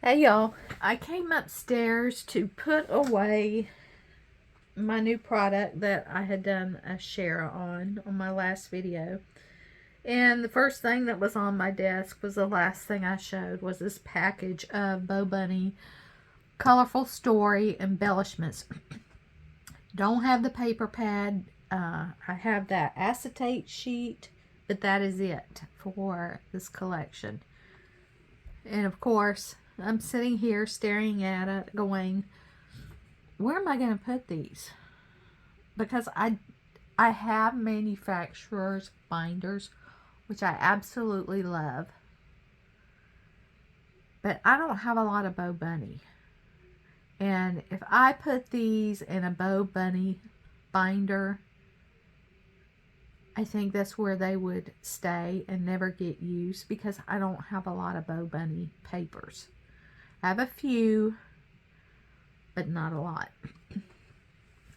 Hey y'all, I came upstairs to put away my new product that I had done a share on my last video. And the first thing that was on my desk was the last thing I showed was this package of Bo Bunny Colorful Story embellishments. Don't have the paper pad. I have that acetate sheet, but that is it for this collection. And of course, I'm sitting here staring at it going, where am I going to put these? Because I have manufacturer's binders, which I absolutely love. But I don't have a lot of Bo Bunny. And if I put these in a Bo Bunny binder, I think that's where they would stay and never get used because I don't have a lot of Bo Bunny papers. I have a few, but not a lot.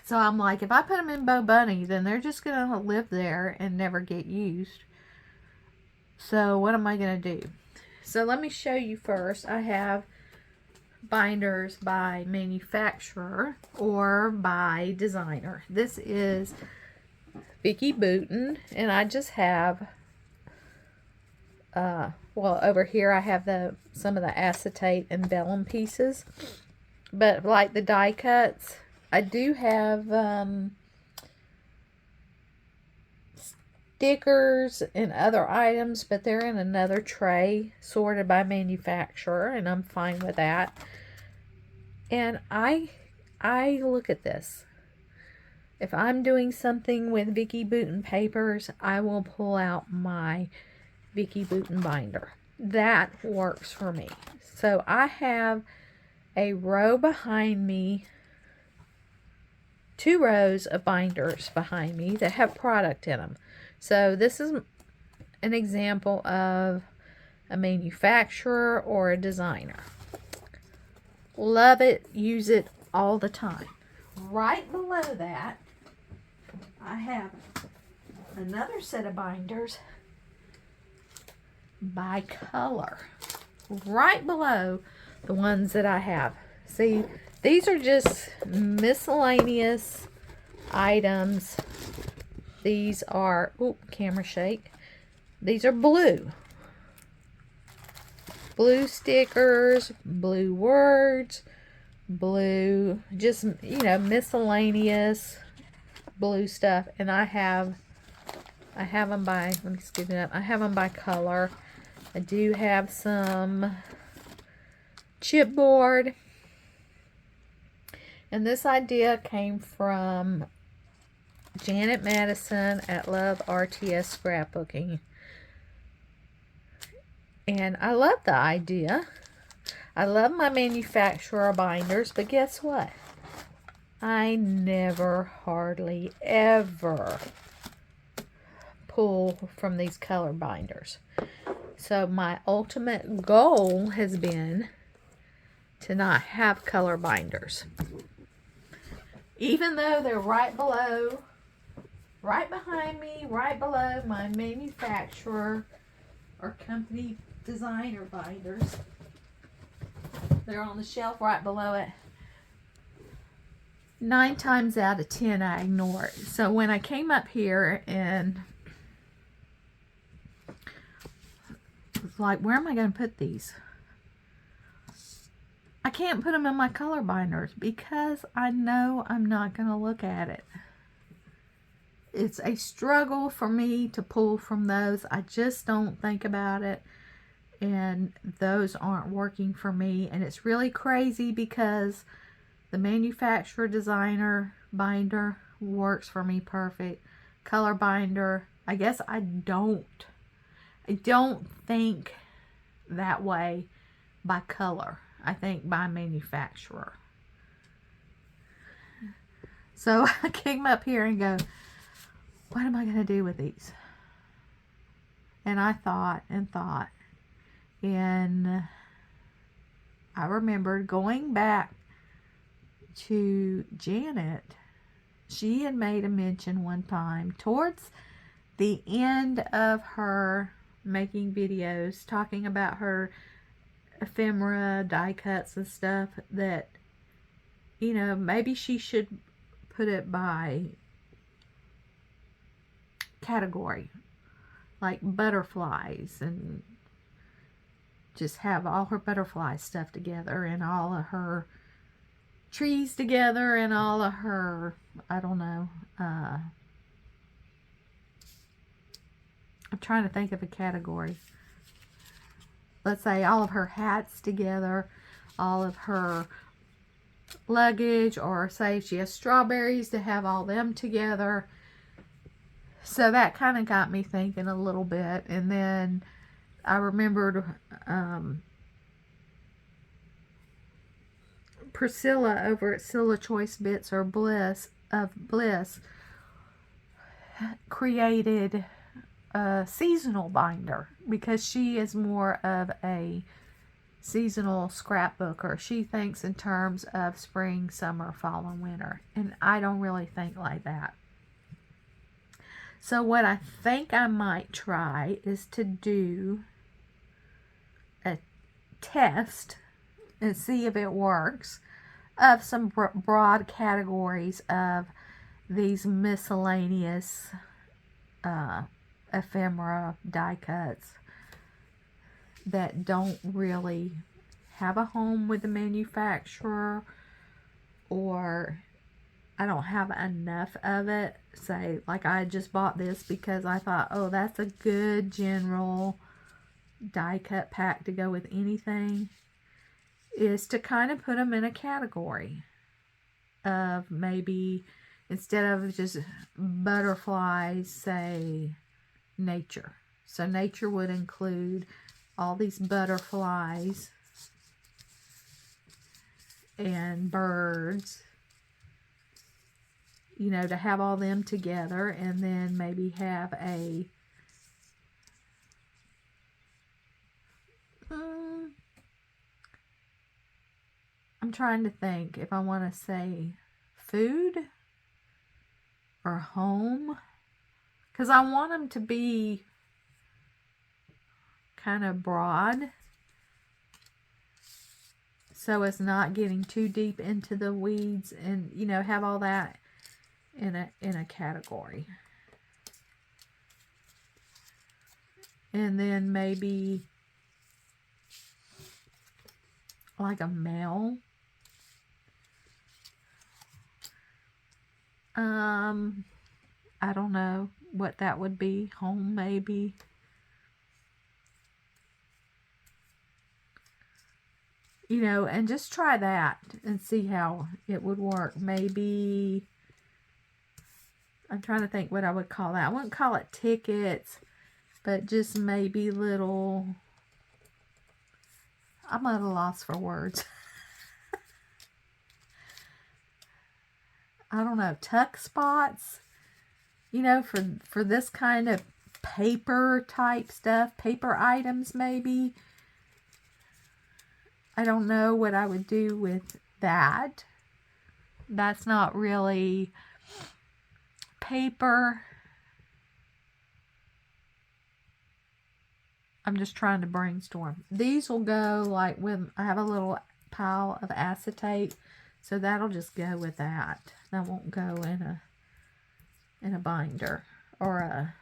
So I'm like, if I put them in Bo Bunny, then they're just going to live there and never get used. So what am I going to do? So let me show you first. I have binders by manufacturer or by designer. This is Vicki Boutin, and I just have, well, over here I have some of the acetate and vellum pieces. But like the die cuts, I do have stickers and other items, but they're in another tray sorted by manufacturer, and I'm fine with that. And I look at this. If I'm doing something with Vicki Boutin papers, I will pull out my Vicki Boutin binder. That works for me. So I have a row behind me, 2 rows of binders behind me that have product in them. So this is an example of a manufacturer or a designer. Love it, use it all the time. Right below that, I have another set of binders by color. Right below the ones that I have. See, these are just miscellaneous items. These are, camera shake. These are blue. Blue stickers, blue words, blue, just, you know, miscellaneous blue stuff. And I have them by, let me scoop it up. I have them by color. I do have some chipboard. And this idea came from Janet Madison at Love RTS Scrapbooking. And I love the idea. I love my manufacturer binders, but guess what? I never, hardly ever pull from these color binders. So my ultimate goal has been to not have color binders. Even though they're right below, right behind me, right below my manufacturer or company designer binders. They're on the shelf right below it. 9 times out of 10 I ignore it. So when I came up here and was like, where am I going to put these? I can't put them in my color binders because I know I'm not going to look at it. It's a struggle for me to pull from those. I just don't think about it. And those aren't working for me. And it's really crazy because the manufacturer designer binder works for me perfect. Color binder, I guess I don't think that way by color. I think by manufacturer. So I came up here and go, what am I going to do with these? And I thought and thought. And I remembered going back to Janet. She had made a mention one time towards the end of her making videos talking about her ephemera, die cuts and stuff that, you know, maybe she should put it by category, like butterflies, and just have all her butterfly stuff together and all of her trees together and all of her, I don't know, I'm trying to think of a category. Let's say all of her hats together, all of her luggage, or say she has strawberries, to have all them together. So that kind of got me thinking a little bit. And then I remembered Priscilla over at Scylla Choice Bits or Bliss created a seasonal binder, because she is more of a seasonal scrapbooker. She thinks in terms of spring, summer, fall, and winter, and I don't really think like that. So what I think I might try is to do a test and see if it works of some broad categories of these miscellaneous ephemera die cuts that don't really have a home with the manufacturer, or I don't have enough of it. Say, like, I just bought this because I thought, oh, that's a good general die cut pack to go with anything, is to kind of put them in a category of maybe, instead of just butterflies, say nature. So nature would include all these butterflies and birds, you know, to have all them together. And then maybe have a I'm trying to think if I want to say food or home, because I want them to be kind of broad, so it's not getting too deep into the weeds, and, you know, have all that in a category. And then maybe like a mail. I don't know what that would be. Home, maybe. You know, and just try that and see how it would work. Maybe, I'm trying to think what I would call that. I wouldn't call it tickets, but just maybe little, I'm at a loss for words. I don't know, tuck spots, you know, for this kind of paper type stuff, paper items maybe. I don't know what I would do with that. That's not really paper. I'm just trying to brainstorm. These will go like with, I have a little pile of acetate, so that'll just go with that. That won't go in a binder or a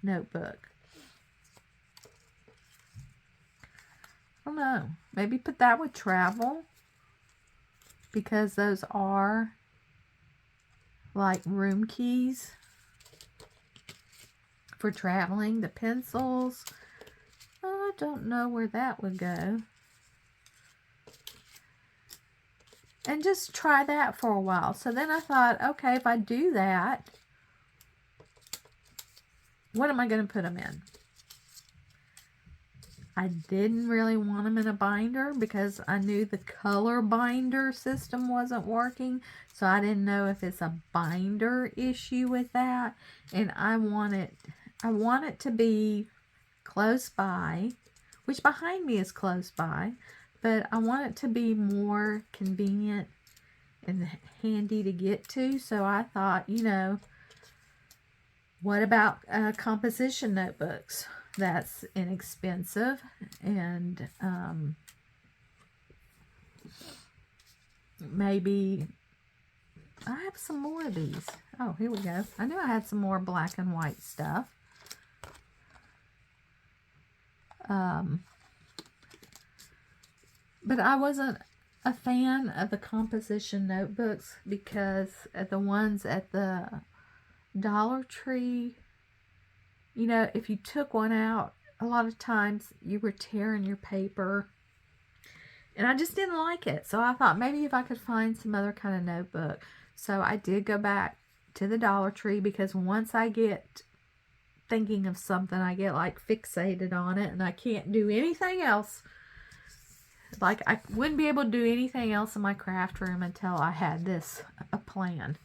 notebook. I don't know. Maybe put that with travel, because those are like room keys for traveling. The pencils, I don't know where that would go. And just try that for a while. So then I thought, okay, if I do that, what am I going to put them in? I didn't really want them in a binder because I knew the color binder system wasn't working. So I didn't know if it's a binder issue with that. And I want it to be close by, which behind me is close by. But I want it to be more convenient and handy to get to. So I thought, you know, what about composition notebooks? that's inexpensive. And maybe I have some more of these. Oh, here we go. I knew I had some more black and white stuff. But I wasn't a fan of the composition notebooks because the ones at the Dollar Tree, you know, if you took one out, a lot of times you were tearing your paper. And I just didn't like it. So I thought maybe if I could find some other kind of notebook. So I did go back to the Dollar Tree, because once I get thinking of something, I get like fixated on it and I can't do anything else. Like I wouldn't be able to do anything else in my craft room until I had this a plan.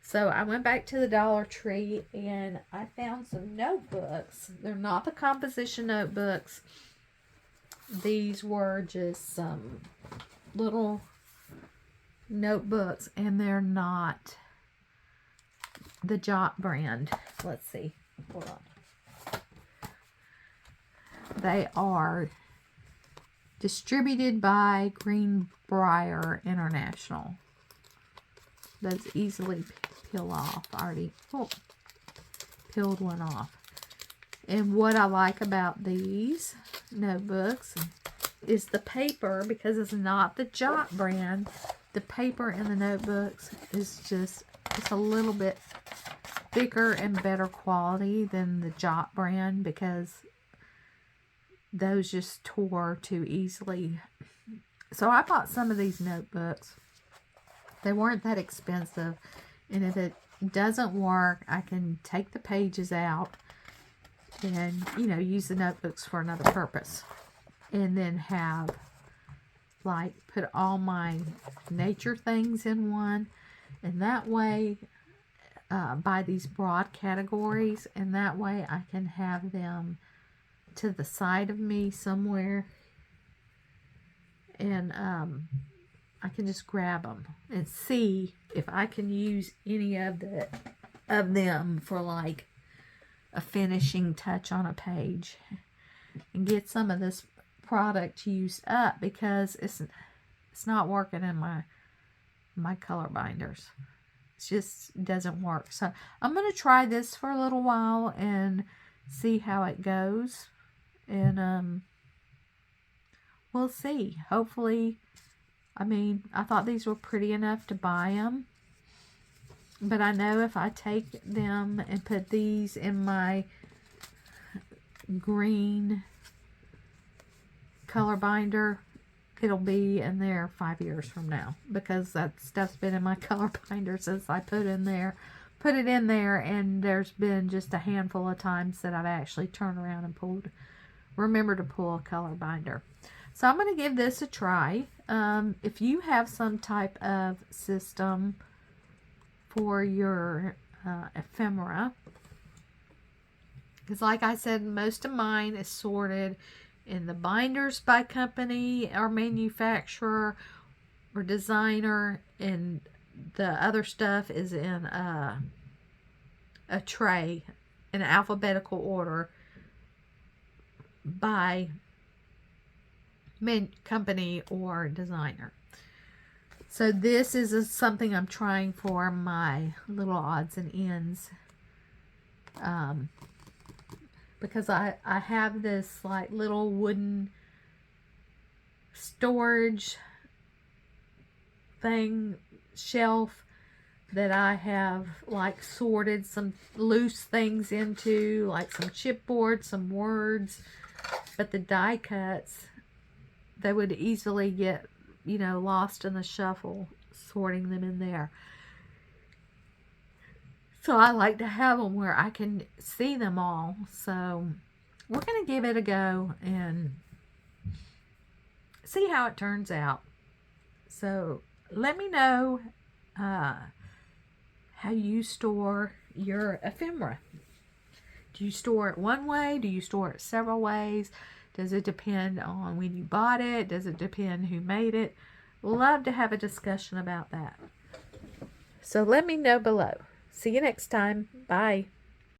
So I went back to the Dollar Tree and I found some notebooks. They're not the composition notebooks. These were just some little notebooks, and they're not the Jot brand. Let's see. Hold on. They are distributed by Greenbrier International. Those easily peel off. I already peeled one off. And what I like about these notebooks is the paper, because it's not the Jot brand. The paper in the notebooks is just, it's a little bit thicker and better quality than the Jot brand, because those just tore too easily. So I bought some of these notebooks. They weren't that expensive, and if it doesn't work, I can take the pages out and, you know, use the notebooks for another purpose. And then have, like, put all my nature things in one. And that way, by these broad categories, and that way I can have them to the side of me somewhere. And I can just grab them and see if I can use any of them for, like, a finishing touch on a page, and get some of this product used up, because it's not working in my color binders. It just doesn't work. So I'm going to try this for a little while and see how it goes, and we'll see. Hopefully, I mean, I thought these were pretty enough to buy them. But I know if I take them and put these in my green color binder, it'll be in there 5 years from now, because that stuff's been in my color binder since I put it in there, and there's been just a handful of times that I've actually turned around and remember to pull a color binder. So I'm going to give this a try. If you have some type of system for your ephemera, because like I said, most of mine is sorted in the binders by company or manufacturer or designer, and the other stuff is in a tray in alphabetical order by company or designer. So this is something I'm trying for my little odds and ends, because I have this like little wooden storage shelf that I have like sorted some loose things into, like some chipboard, some words, but the die cuts, they would easily get, you know, lost in the shuffle sorting them in there. So I like to have them where I can see them all. So we're going to give it a go and see how it turns out. So let me know how you store your ephemera. Do you store it one way? Do you store it several ways? Does it depend on when you bought it? Does it depend who made it? Love to have a discussion about that. So let me know below. See you next time. Bye.